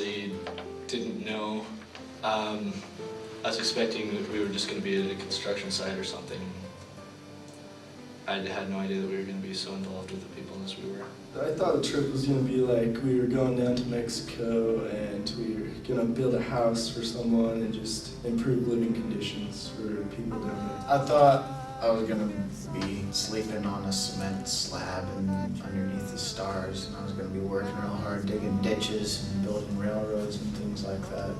honestly didn't know. I was expecting that we were just going to be at a construction site or something. I had no idea that we were going to be so involved with the people as we were. I thought the trip was going to be like we were going down to Mexico and we were going to build a house for someone and just improve living conditions for people down there. I thought I was going to be sleeping on a cement slab and underneath the stars, and I was going to be working real hard digging ditches and building railroads and things like that.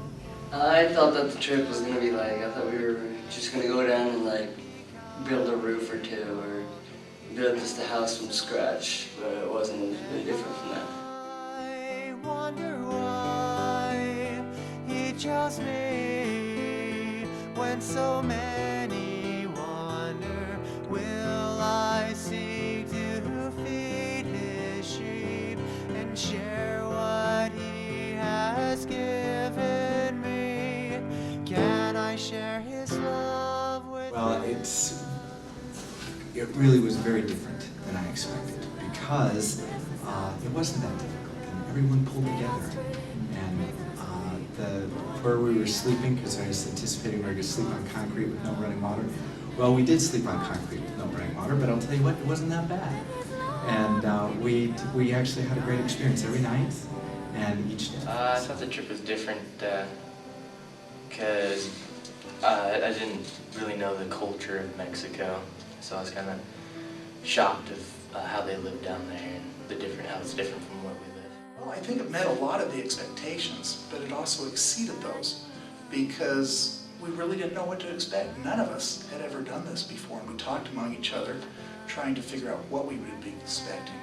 I thought that the trip was going to be like, I thought we were just going to go down and like build a roof or two or build just a house from scratch, but it wasn't really different from that. I wonder why he chose me when so many wonder. Will I seek to feed his sheep and share what he has given me? Can I share his love with you? It really was very different than I expected because it wasn't that difficult and everyone pulled together. And where we were sleeping, because I was anticipating we were going to sleep on concrete with no running water. Well, we did sleep on concrete with no running water, but I'll tell you what, it wasn't that bad. And we actually had a great experience every night and each day. I thought the trip was different because I didn't really know the culture of Mexico. So I was kind of shocked of how they live down there and how it's different from where we live. Well, I think it met a lot of the expectations, but it also exceeded those because we really didn't know what to expect. None of us had ever done this before, and we talked among each other trying to figure out what we would be expecting.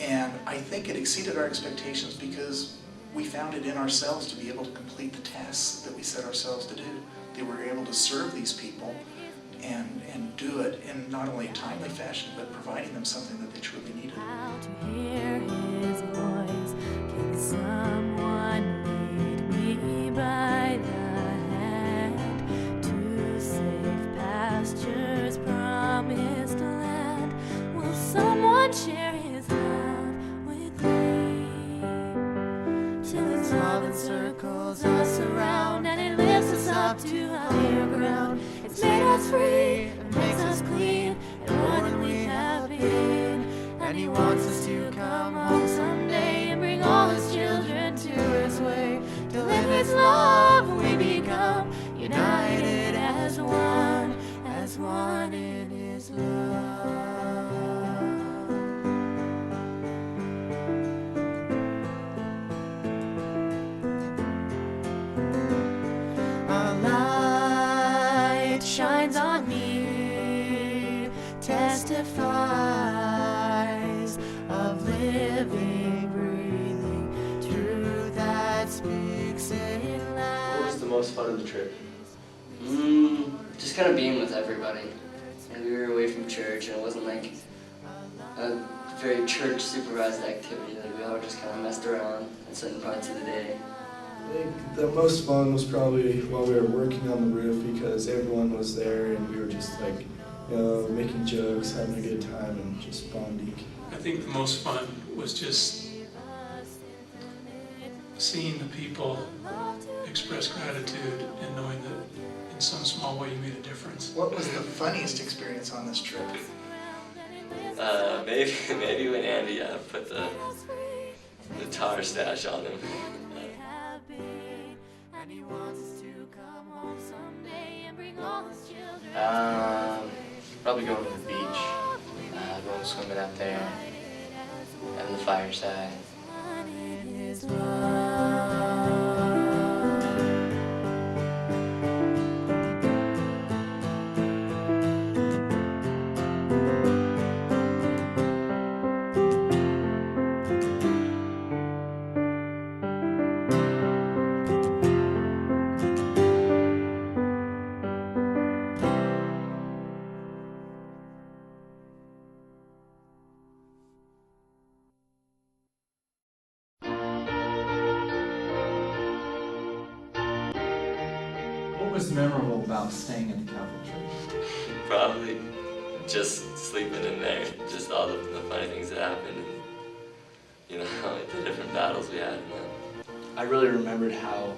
And I think it exceeded our expectations because we found it in ourselves to be able to complete the tasks that we set ourselves to do. They were able to serve these people and do it in not only a timely fashion, but providing them something that they truly needed. To hear his voice, can someone lead me by the hand to safe pastures, promised land? Will someone share his love with me? Till his love encircles us around and it lifts us up to higher ground. It's made us free and makes us clean and more than we have been. And he wants us to come home someday and bring all his children to his way. To live his love we become united as one in his love. Shines on me, testifies of living, breathing truth that speaks in life. What was the most fun of the trip? Just kind of being with everybody. And we were away from church, and it wasn't like a very church supervised activity. Like we all just kind of messed around in certain parts of the day. I think the most fun was probably while we were working on the roof because everyone was there and we were just like, you know, making jokes, having a good time and just bonding. I think the most fun was just seeing the people express gratitude and knowing that in some small way you made a difference. What was the funniest experience on this trip? Maybe when Andy put the tar stash on him. Probably going to the beach, going swimming out there, having the fireside. What was memorable about staying at the Catholic Church? Probably just sleeping in there, just all the funny things that happened, and you know, the different battles we had. And I really remembered how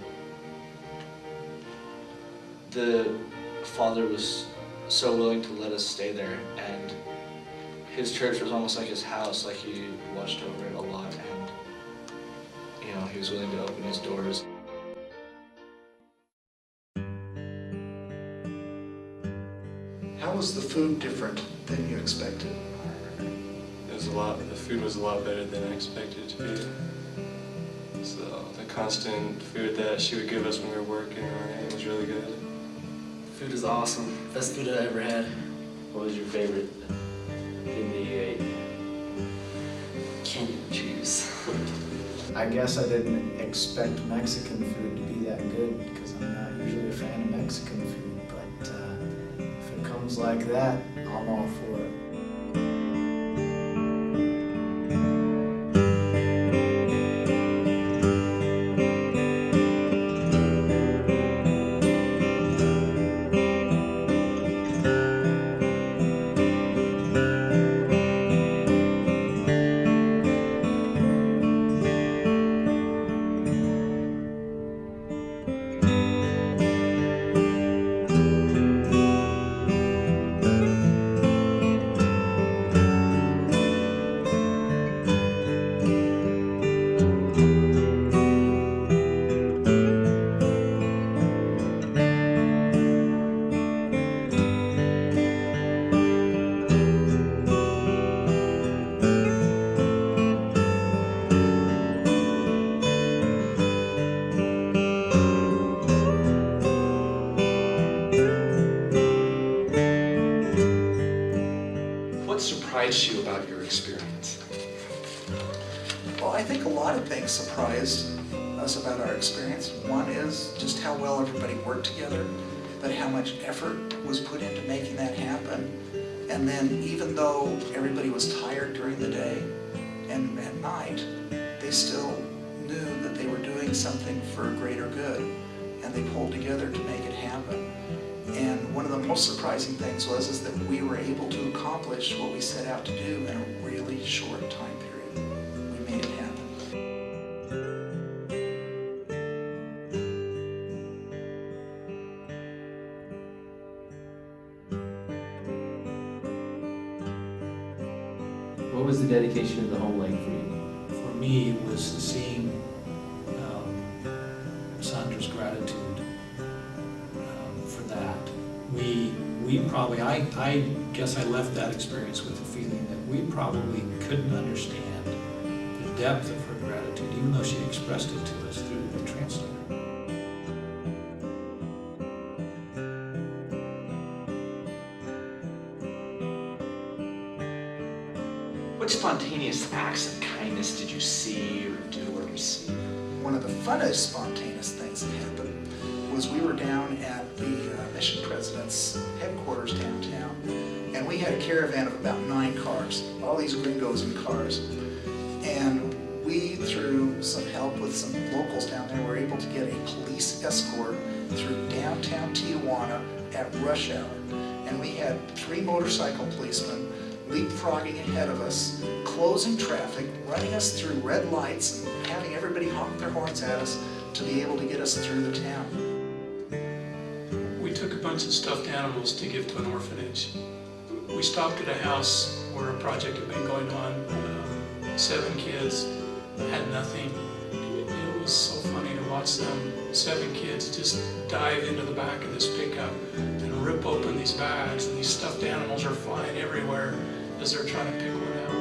the Father was so willing to let us stay there, and his church was almost like his house, like he watched over it a lot, and you know, he was willing to open his doors. How was the food different than you expected? The food was a lot better than I expected it to be. So the constant food that she would give us when we were working on it was really good. Food is awesome. Best food I ever had. What was your favorite thing that you ate? Can't even choose. I guess I didn't expect Mexican food to be that good because I'm not usually a fan of Mexican food, but if it comes like that, I'm all for it. What surprised you about your experience? Well, I think a lot of things surprised us about our experience. One is just how well everybody worked together, but how much effort was put into making that happen. And then even though everybody was tired during the day and at night, they still knew that they were doing something for a greater good, and they pulled together to make it happen. And one of the most surprising things was that we were able to accomplish what we set out to do in a really short time period. We made it happen. What was the dedication of the home like for you? For me, it was seeing Sandra's gratitude for that. We probably, I guess I left that experience with the feeling that we probably couldn't understand the depth of her gratitude, even though she expressed it to us through the translator. What spontaneous acts of kindness did you see or do or receive? One of the funnest spontaneous things that happened was we were down at the mission president's headquarters downtown, and we had a caravan of about 9 cars, all these gringos in cars. And we, through some help with some locals down there, were able to get a police escort through downtown Tijuana at rush hour. And we had 3 motorcycle policemen leapfrogging ahead of us, closing traffic, running us through red lights, and having everybody honk their horns at us to be able to get us through the town. We took a bunch of stuffed animals to give to an orphanage. We stopped at a house where a project had been going on. 7 kids had nothing. It was so funny to watch them, 7 kids, just dive into the back of this pickup and rip open these bags, and these stuffed animals are flying everywhere as they're trying to pick one out.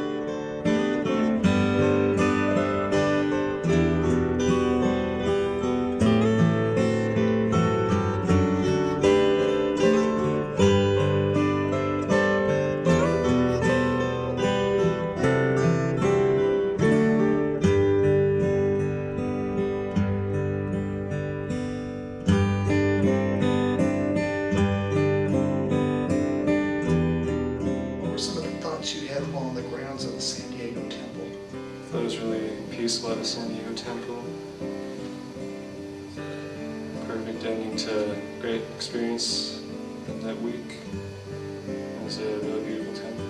At the San Diego Temple. Perfect ending to a great experience that week. It was a really beautiful temple.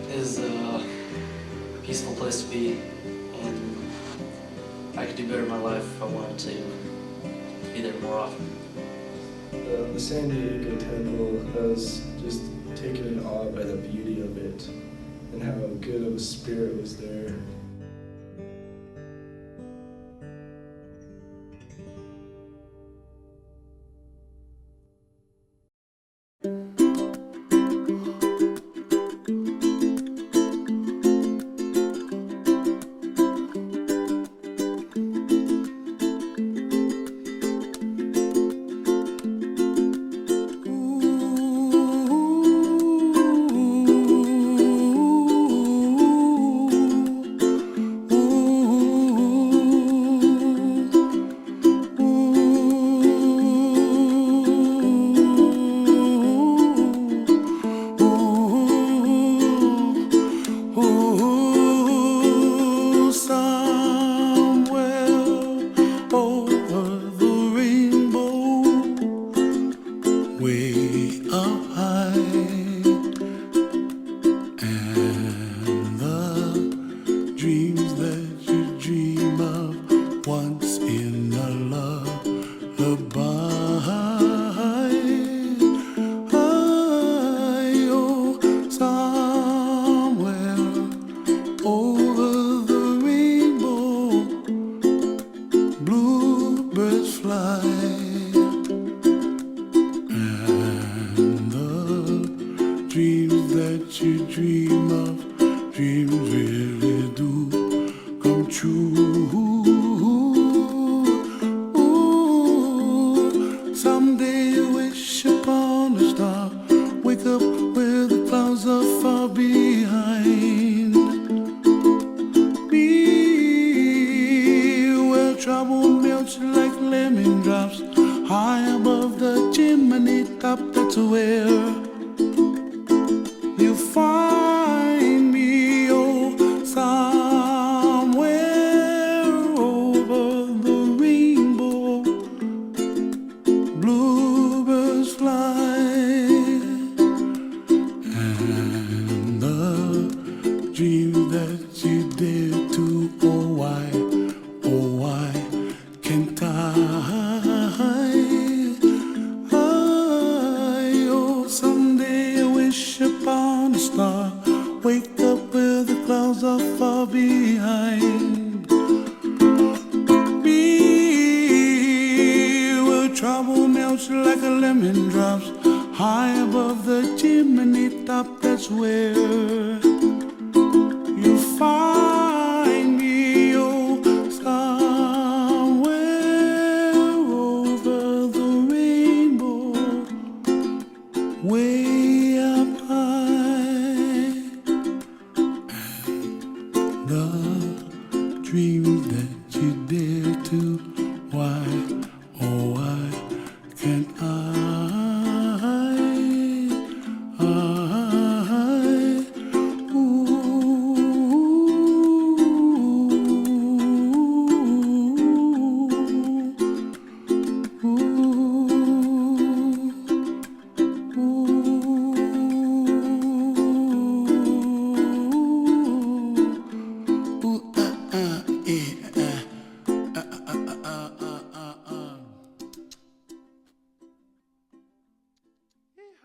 It is a peaceful place to be, and I could do better in my life if I wanted to be there more often. The San Diego temple, I was just taken in awe by the beauty of it and how good of a spirit was there.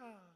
Yeehaw.